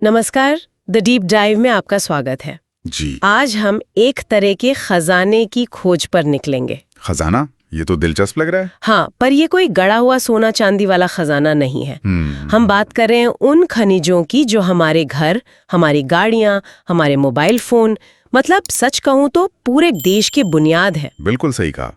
नमस्कार, the deep dive में आपका स्वागत है। जी। आज हम एक तरह के खजाने की खोज पर निकलेंगे। खजाना? ये तो दिलचस्प लग रहा है। हाँ, पर ये कोई गड़ा हुआ सोना चांदी वाला खजाना नहीं है। हम बात कर रहे हैं उन खनिजों की जो हमारे घर, हमारी गाड़ियां, हमारे मोबाइल फोन, मतलब सच कहूं तो पूरे देश की बुनियाद है। बिल्कुल सही कहा।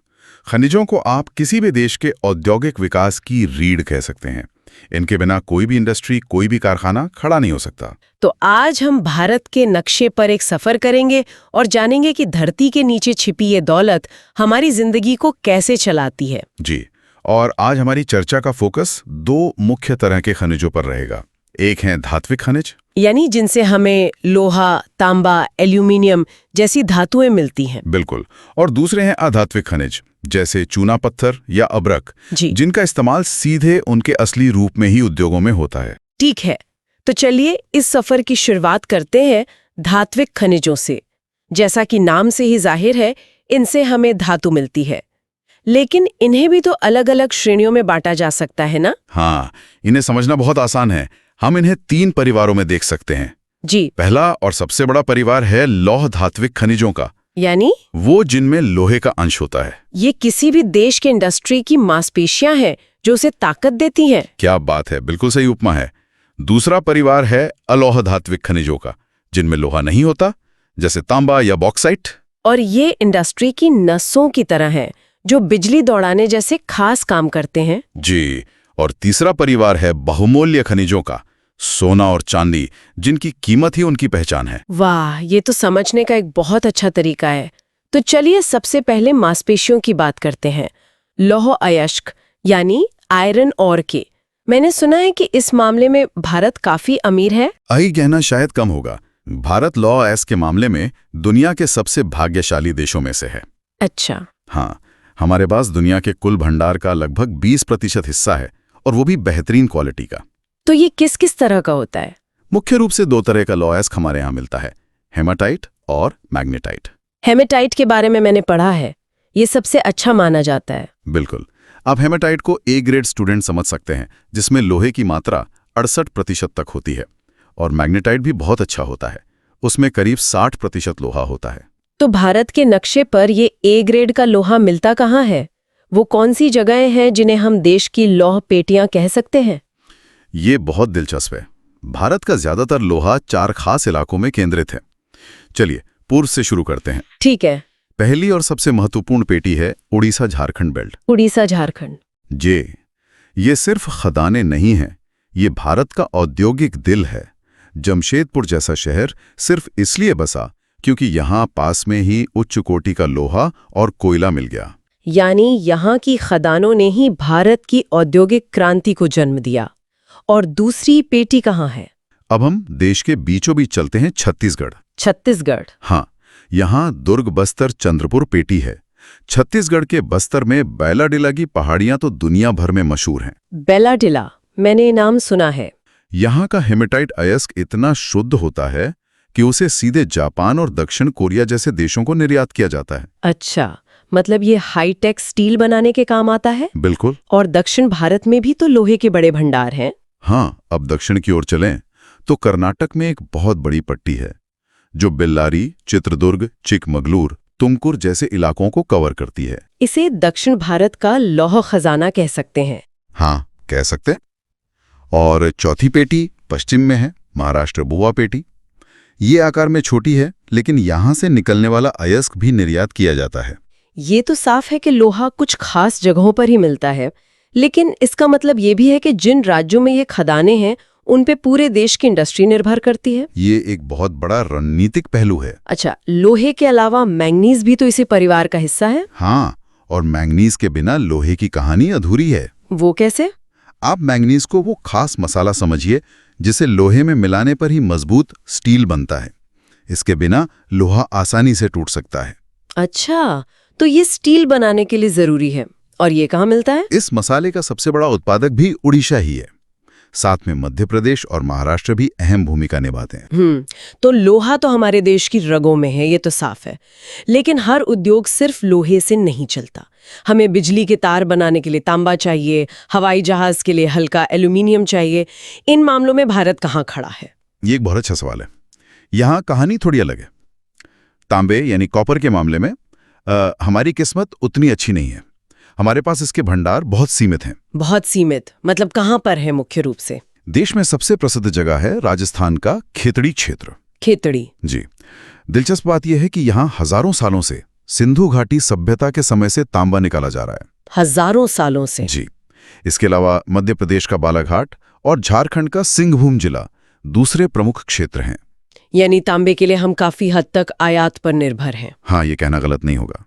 खनिजों को आप किसी भी देश के औद्योगिक विकास की रीढ़ कह सकते हैं। इनके बिना कोई भी इंडस्ट्री, कोई भी कारखाना खड़ा नहीं हो सकता। तो आज हम भारत के नक्शे पर एक सफर करेंगे और जानेंगे कि धरती के नीचे छिपी ये दौलत हमारी जिंदगी को कैसे चलाती है। जी। और आज हमारी चर्चा का फोकस दो मुख्य तरह के खनिजों पर रहेगा। एक है धात्विक खनिज, यानी जिनसे हमें लोहा, तांबा, एल्यूमिनियम जैसी धातुएं मिलती हैं। बिल्कुल। और दूसरे हैं अधात्विक खनिज, जैसे चूना पत्थर या अब्रक, जी। जिनका इस्तेमाल सीधे उनके असली रूप में ही उद्योगों में होता है। ठीक है, तो चलिए इस सफर की शुरुआत करते हैं धात्विक खनिजों से। जैसा कि नाम से ही जाहिर है, इनसे हमें धातु मिलती है, लेकिन इन्हें भी तो अलग अलग श्रेणियों में बांटा जा सकता है ना? हाँ, इन्हें समझना बहुत आसान है। हम इन्हें 3 परिवारों में देख सकते हैं। जी। पहला और सबसे बड़ा परिवार है लौह धात्विक खनिजों का, यानी वो जिनमें लोहे का अंश होता है। ये किसी भी देश के इंडस्ट्री की मांसपेशियां हैं जो उसे ताकत देती हैं। क्या बात है, बिल्कुल सही उपमा है। दूसरा परिवार है अलोह धात्विक खनिजों का, जिनमें लोहा नहीं होता, जैसे तांबा या बॉक्साइट। और ये इंडस्ट्री की नसों की तरह हैं, जो बिजली दौड़ाने जैसे खास काम करते हैं। जी। और तीसरा परिवार है बहुमूल्य खनिजों का, सोना और चांदी, जिनकी कीमत ही उनकी पहचान है। वाह, ये तो समझने का एक बहुत अच्छा तरीका है। तो चलिए सबसे पहले मांसपेशियों की बात करते हैं। लौह अयस्क यानी आयरन ओर के। मैंने सुना है कि इस मामले में भारत काफी अमीर है। आई कहना शायद कम होगा। भारत लौह अयस्क के मामले में दुनिया के सबसे भाग्यशाली देशों में से है। अच्छा। हाँ, हमारे पास दुनिया के कुल भंडार का लगभग 20% हिस्सा है, और वो भी बेहतरीन क्वालिटी का। तो ये किस किस तरह का होता है? मुख्य रूप से 2 तरह का लौह अयस्क हमारे यहाँ मिलता है, हेमाटाइट और मैग्नेटाइट। हेमेटाइट के बारे में मैंने पढ़ा है, ये सबसे अच्छा माना जाता है। बिल्कुल। आप हेमाटाइट को ए ग्रेड स्टूडेंट समझ सकते हैं, जिसमें लोहे की मात्रा 68% तक होती है। और मैग्नेटाइट भी बहुत अच्छा होता है, उसमें करीब 60% लोहा होता है। तो भारत के नक्शे पर ये ए ग्रेड का लोहा मिलता कहाँ है? वो कौन सी जगहें हैं जिन्हें हम देश की लौह पेटियां कह सकते हैं? ये बहुत दिलचस्प है। भारत का ज्यादातर लोहा 4 खास इलाकों में केंद्रित है। चलिए पूर्व से शुरू करते हैं। ठीक है। पहली और सबसे महत्वपूर्ण पेटी है उड़ीसा झारखंड बेल्ट। उड़ीसा झारखंड। ये सिर्फ खदानें नहीं हैं, ये भारत का औद्योगिक दिल है। जमशेदपुर जैसा शहर सिर्फ इसलिए बसा क्योंकि यहाँ पास में ही उच्च कोटि का लोहा और कोयला मिल गया। यानी यहाँ की खदानों ने ही भारत की औद्योगिक क्रांति को जन्म दिया। और दूसरी पेटी कहाँ है? अब हम देश के बीचों बीच चलते हैं, छत्तीसगढ़। छत्तीसगढ़। हाँ, यहाँ दुर्ग, बस्तर, चंद्रपुर पेटी है। छत्तीसगढ़ के बस्तर में बैलाडिला की पहाड़ियां तो दुनिया भर में मशहूर हैं। बैलाडिला, मैंने नाम सुना है। यहाँ का हेमेटाइट अयस्क इतना शुद्ध होता है कि उसे सीधे जापान और दक्षिण कोरिया जैसे देशों को निर्यात किया जाता है। अच्छा, मतलब ये हाईटेक स्टील बनाने के काम आता है? बिल्कुल। और दक्षिण भारत में भी तो लोहे के बड़े भंडार हैं। हाँ, अब दक्षिण की ओर चलें तो कर्नाटक में एक बहुत बड़ी पट्टी है, जो बेल्लारी, चित्रदुर्ग, चिकमगलूर, तुमकुर जैसे इलाकों को कवर करती है। इसे दक्षिण भारत का लौह खजाना कह सकते हैं। हाँ, कह सकते। और चौथी पेटी पश्चिम में है, महाराष्ट्र बुवा पेटी। ये आकार में छोटी है, लेकिन यहां से निकलने वाला अयस्क भी निर्यात किया जाता है। ये तो साफ है कि लोहा कुछ खास जगहों पर ही मिलता है, लेकिन इसका मतलब ये भी है कि जिन राज्यों में ये खदानें हैं उन पे पूरे देश की इंडस्ट्री निर्भर करती है। ये एक बहुत बड़ा रणनीतिक पहलू है। अच्छा, लोहे के अलावा मैंगनीज भी तो इसी परिवार का हिस्सा है? हाँ, और मैंगनीज के बिना लोहे की कहानी अधूरी है। वो कैसे? आप मैंगनीज को वो खास मसाला समझिए जिसे लोहे में मिलाने पर ही मजबूत स्टील बनता है। इसके बिना लोहा आसानी से टूट सकता है। अच्छा, तो ये स्टील बनाने के लिए जरूरी है। और ये कहाँ मिलता है? इस मसाले का सबसे बड़ा उत्पादक भी उड़ीसा ही है। साथ में मध्य प्रदेश और महाराष्ट्र भी अहम भूमिका निभाते हैं। तो लोहा तो हमारे देश की रगों में है, ये तो साफ है। लेकिन हर उद्योग सिर्फ लोहे से नहीं चलता। हमें बिजली के तार बनाने के लिए तांबा चाहिए, हवाई जहाज के लिए हल्का एल्यूमिनियम चाहिए। इन मामलों में भारत कहाँ खड़ा है? ये एक बहुत अच्छा सवाल है। यहाँ कहानी थोड़ी अलग है। तांबे यानी कॉपर के मामले में हमारी किस्मत उतनी अच्छी नहीं है। हमारे पास इसके भंडार बहुत सीमित हैं। बहुत सीमित मतलब कहाँ पर है मुख्य रूप से? देश में सबसे प्रसिद्ध जगह है राजस्थान का खेतड़ी क्षेत्र। खेतड़ी? जी। दिलचस्प बात यह है कि यहाँ हजारों सालों से सिंधु घाटी सभ्यता के समय से तांबा निकाला जा रहा है। हजारों सालों से? जी। इसके अलावा मध्य प्रदेश का बालाघाट और झारखंड का सिंहभूम जिला दूसरे प्रमुख क्षेत्र हैं। यानी तांबे के लिए हम काफी हद तक आयात पर निर्भर हैं। हाँ, ये कहना गलत नहीं होगा।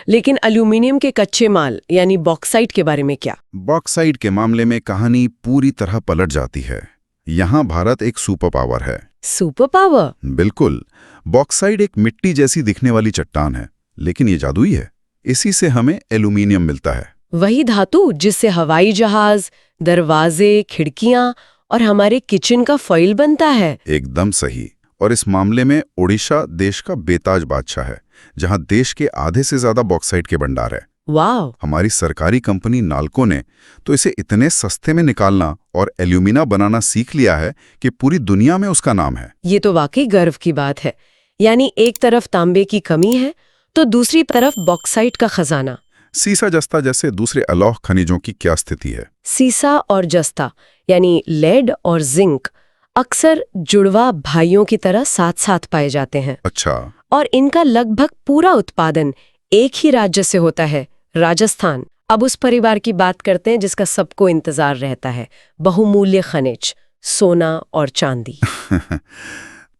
लेकिन एल्यूमिनियम के कच्चे माल यानी बॉक्साइट के बारे में क्या? बॉक्साइट के मामले में कहानी पूरी तरह पलट जाती है। यहाँ भारत एक सुपर पावर है। Super power? बिल्कुल। बॉक्साइट एक मिट्टी जैसी दिखने वाली चट्टान है, लेकिन ये जादुई है। इसी से हमें एल्यूमिनियम मिलता है। वही धातु जिससे हवाई जहाज, दरवाजे, खिड़कियां और हमारे किचन का फॉइल बनता है। एकदम सही। और इस मामले में ओडिशा देश का बेताज बादशाह है, जहां देश के आधे से ज्यादा बॉक्साइट के भंडार है। वाह! हमारी सरकारी कंपनी नाल्को ने तो इसे इतने सस्ते में निकालना और एल्यूमिना बनाना सीख लिया है कि पूरी दुनिया में उसका नाम है। ये तो वाकई गर्व की बात है। यानी एक तरफ तांबे की कमी है तो दूसरी तरफ बॉक्साइट का खजाना। सीसा जस्ता जैसे दूसरे अलौह खनिजों की क्या स्थिति है? सीसा और जस्ता यानी लेड और जिंक अक्सर जुड़वा भाइयों की तरह साथ साथ पाए जाते हैं। अच्छा। और इनका लगभग पूरा उत्पादन एक ही राज्य से होता है, राजस्थान। अब उस परिवार की बात करते हैं जिसका सबको इंतजार रहता है, बहुमूल्य खनिज, सोना और चांदी।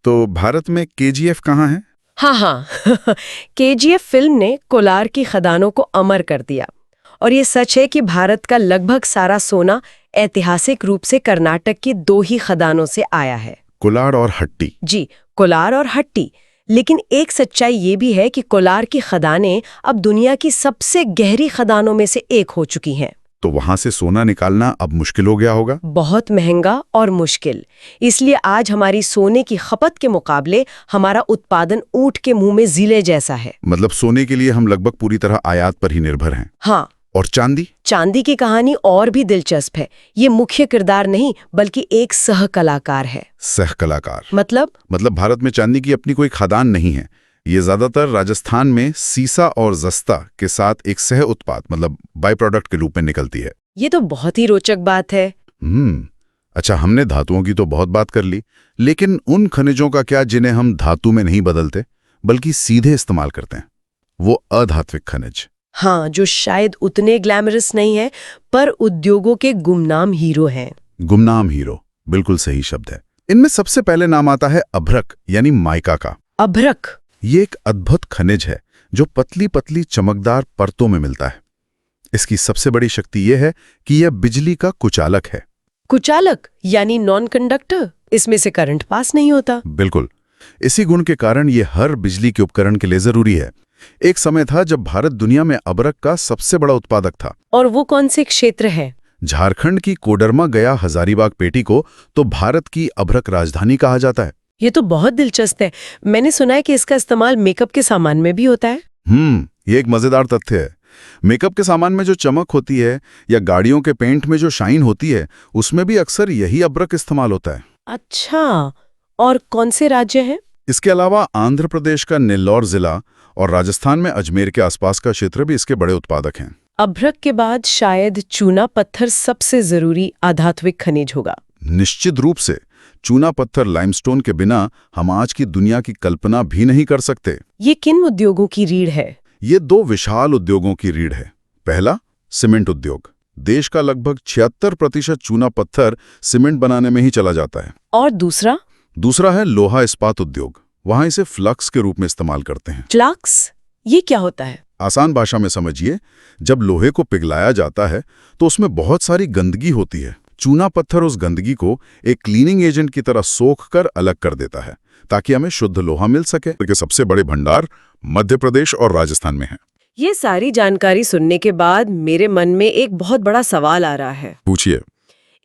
तो भारत में केजीएफ कहाँ है? हाँ केजीएफ फिल्म ने कोलार की खदानों को अमर कर दिया। और ये सच है कि भारत का लगभग सारा सोना ऐतिहासिक रूप से कर्नाटक की 2 ही खदानों से आया है, कोलार और हट्टी। जी, कोलार और हट्टी। लेकिन एक सच्चाई ये भी है कि कोलार की खदानें अब दुनिया की सबसे गहरी खदानों में से एक हो चुकी हैं। तो वहां से सोना निकालना अब मुश्किल हो गया होगा? बहुत महंगा और मुश्किल। इसलिए आज हमारी सोने की खपत के मुकाबले हमारा उत्पादन ऊंट के मुंह में जीले जैसा है। मतलब सोने के लिए हम लगभग पूरी तरह आयात पर ही निर्भर हैं। हाँ। और चांदी? चांदी की कहानी और भी दिलचस्प है। ये मुख्य किरदार नहीं बल्कि एक सह कलाकार है। सह कलाकार मतलब भारत में चांदी की अपनी कोई खदान नहीं है। ये ज्यादातर राजस्थान में सीसा और जस्ता के साथ एक सह उत्पाद मतलब बाय प्रोडक्ट के रूप में निकलती है। ये तो बहुत ही रोचक बात है। अच्छा, हमने धातुओं की तो बहुत बात कर ली, लेकिन उन खनिजों का क्या जिन्हें हम धातु में नहीं बदलते बल्कि सीधे इस्तेमाल करते हैं? वो अधात्विक खनिज। हाँ, जो शायद उतने ग्लैमरस नहीं है पर उद्योगों के गुमनाम हीरो हैं। गुमनाम हीरो, बिल्कुल सही शब्द है। इनमें सबसे पहले नाम आता है अभ्रक यानी माइका का। अभ्रक? ये एक अद्भुत खनिज है जो पतली पतली चमकदार परतों में मिलता है। इसकी सबसे बड़ी शक्ति यह है कि यह बिजली का कुचालक है। कुचालक यानी नॉन कंडक्टर? इसमें से करंट पास नहीं होता? बिल्कुल। इसी गुण के कारण यह हर बिजली के उपकरण के लिए जरूरी है। एक समय था जब भारत दुनिया में अभ्रक का सबसे बड़ा उत्पादक था। और वो कौन से क्षेत्र है? झारखंड की कोडरमा गया हजारीबाग पेटी को तो भारत की अभ्रक राजधानी कहा जाता है। ये तो बहुत दिलचस्प है। मैंने सुना है कि इसका इस्तेमाल मेकअप के सामान में भी होता है। ये एक मजेदार तथ्य है। मेकअप के सामान में जो चमक होती है या गाड़ियों के पेंट में जो शाइन होती है, उसमें भी अक्सर यही अभ्रक इस्तेमाल होता है। अच्छा, और कौन से राज्य हैं? इसके अलावा आंध्र प्रदेश का नेल्लौर जिला और राजस्थान में अजमेर के आसपास का क्षेत्र भी इसके बड़े उत्पादक हैं। अभ्रक के बाद शायद चूना पत्थर सबसे जरूरी आधात्विक खनिज होगा। निश्चित रूप से। चूना पत्थर लाइमस्टोन के बिना हम आज की दुनिया की कल्पना भी नहीं कर सकते। ये किन उद्योगों की रीढ़ है? ये 2 विशाल उद्योगों की रीढ़ है। पहला, सीमेंट उद्योग। देश का लगभग 76% चूना पत्थर सीमेंट बनाने में ही चला जाता है। और दूसरा है लोहा इस्पात उद्योग। वहां इसे फ्लक्स के रूप में इस्तेमाल करते हैं। फ्लक्स? ये क्या होता है? आसान भाषा में समझिए, जब लोहे को पिघलाया जाता है तो उसमें बहुत सारी गंदगी होती है। चूना पत्थर उस गंदगी को एक क्लीनिंग एजेंट की तरह सोख कर अलग कर देता है ताकि हमें शुद्ध लोहा मिल सके। इसके सबसे बड़े भंडार मध्य प्रदेश और राजस्थान में हैं। ये सारी जानकारी सुनने के बाद मेरे मन में एक बहुत बड़ा सवाल आ रहा है। पूछिए।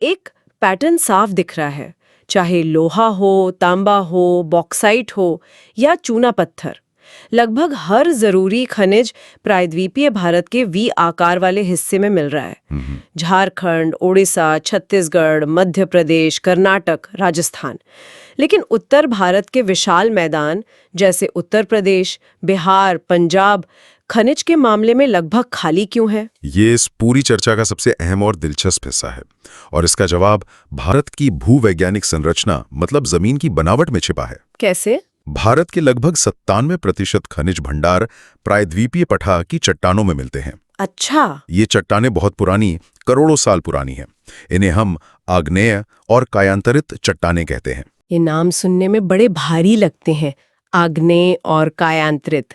एक पैटर्न साफ दिख रहा है, चाहे लोहा हो, तांबा हो, बॉक्साइट हो या चूना पत्थर। लगभग हर जरूरी खनिज प्रायद्वीपीय भारत के वी आकार वाले हिस्से में मिल रहा है। झारखंड, ओडिशा, छत्तीसगढ़, मध्य प्रदेश, कर्नाटक, राजस्थान। लेकिन उत्तर भारत के विशाल मैदान जैसे उत्तर प्रदेश, बिहार, पंजाब खनिज के मामले में लगभग खाली क्यों है? ये इस पूरी चर्चा का सबसे अहम और दिलचस्प हिस्सा है, और इसका जवाब भारत की भूवैज्ञानिक संरचना मतलब जमीन की बनावट में छिपा है। कैसे? भारत के लगभग 97% खनिज भंडार प्रायद्वीपीय पठार की चट्टानों में मिलते हैं। अच्छा। ये चट्टानें बहुत पुरानी, करोड़ों साल पुरानी हैं। इन्हें हम आग्नेय और कायांतरित चट्टानें कहते हैं। ये नाम सुनने में बड़े भारी लगते हैं, आग्नेय और कायांतरित।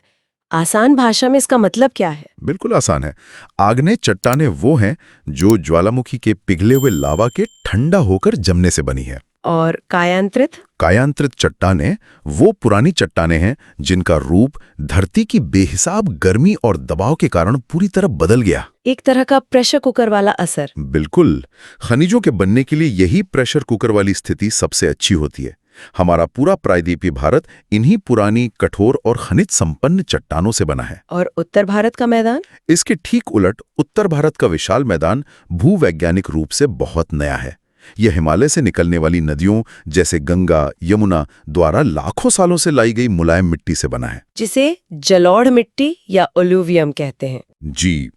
आसान भाषा में इसका मतलब क्या है? बिल्कुल आसान है। आग्नेय चट्टानें वो हैं जो ज्वालामुखी के पिघले हुए लावा के ठंडा होकर जमने से बनी है। और कायांतरित? कायांतरित चट्टानें वो पुरानी चट्टानें हैं जिनका रूप धरती की बेहिसाब गर्मी और दबाव के कारण पूरी तरह बदल गया। एक तरह का प्रेशर कुकर वाला असर। बिल्कुल। खनिजों के बनने के लिए यही प्रेशर कुकर वाली स्थिति सबसे अच्छी होती है। हमारा पूरा प्रायद्वीपीय भारत इन्हीं पुरानी, कठोर और खनिज संपन्न चट्टानों से बना है। और उत्तर भारत का मैदान? इसके ठीक उलट उत्तर भारत का विशाल मैदान भूवैज्ञानिक रूप से बहुत नया है। यह हिमालय से निकलने वाली नदियों जैसे गंगा, यमुना द्वारा लाखों सालों से लाई गई मुलायम मिट्टी से बना है, जिसे जलोढ़ मिट्टी या ओलुवियम कहते हैं। जी,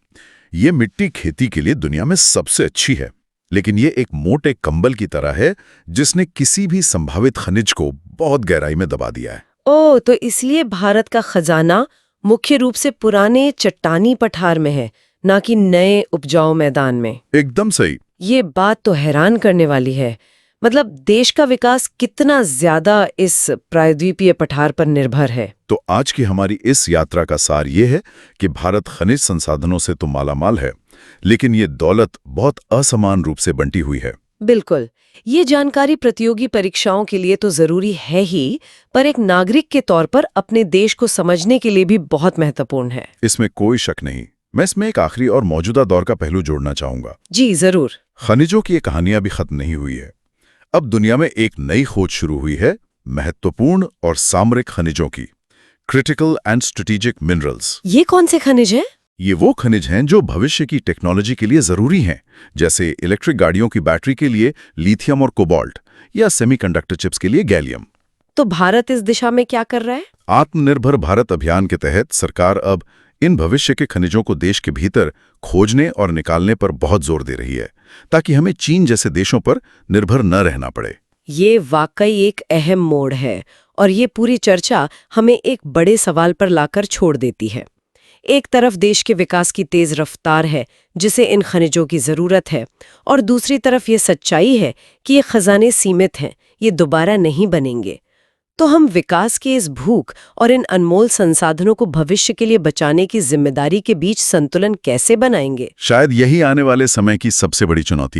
ये मिट्टी खेती के लिए दुनिया में सबसे अच्छी है, लेकिन ये एक मोटे कंबल की तरह है जिसने किसी भी संभावित खनिज को बहुत गहराई में दबा दिया है। ओह, तो इसलिए भारत का खजाना मुख्य रूप से पुराने चट्टानी पठार में है, ना कि नए उपजाऊ मैदान में। एकदम सही। ये बात तो हैरान करने वाली है। मतलब देश का विकास कितना ज्यादा इस प्रायद्वीपीय पठार पर निर्भर है। तो आज की हमारी इस यात्रा का सार ये है कि भारत खनिज संसाधनों से तो मालामाल है, लेकिन ये दौलत बहुत असमान रूप से बंटी हुई है। बिल्कुल। ये जानकारी प्रतियोगी परीक्षाओं के लिए तो जरूरी है ही, पर एक नागरिक के तौर पर अपने देश को समझने के लिए भी बहुत महत्वपूर्ण है। इसमें कोई शक नहीं। मैं इसमें एक आखिरी और मौजूदा दौर का पहलू जोड़ना चाहूंगा। जी जरूर। खनिजों की ये कहानियां भी खत्म नहीं हुई है। अब दुनिया में एक नई खोज शुरू हुई है महत्वपूर्ण और सामरिक खनिजों की, क्रिटिकल एंड स्ट्रेटेजिक मिनरल्स। ये कौन से खनिज हैं? ये वो खनिज हैं जो भविष्य की टेक्नोलॉजी के लिए जरूरी हैं, जैसे इलेक्ट्रिक गाड़ियों की बैटरी के लिए लिथियम और कोबाल्ट, या सेमीकंडक्टर चिप्स के लिए गैलियम। तो भारत इस दिशा में क्या कर रहा है? आत्मनिर्भर भारत अभियान के तहत सरकार अब इन भविष्य के खनिजों को देश के भीतर खोजने और निकालने पर बहुत जोर दे रही है, ताकि हमें चीन जैसे देशों पर निर्भर न रहना पड़े। ये वाकई एक अहम मोड़ है, और ये पूरी चर्चा हमें एक बड़े सवाल पर लाकर छोड़ देती है। एक तरफ देश के विकास की तेज रफ्तार है जिसे इन खनिजों की जरूरत है, और दूसरी तरफ ये सच्चाई है कि ये खजाने सीमित हैं, ये दोबारा नहीं बनेंगे। तो हम विकास की इस भूख और इन अनमोल संसाधनों को भविष्य के लिए बचाने की जिम्मेदारी के बीच संतुलन कैसे बनाएंगे? शायद यही आने वाले समय की सबसे बड़ी चुनौती है।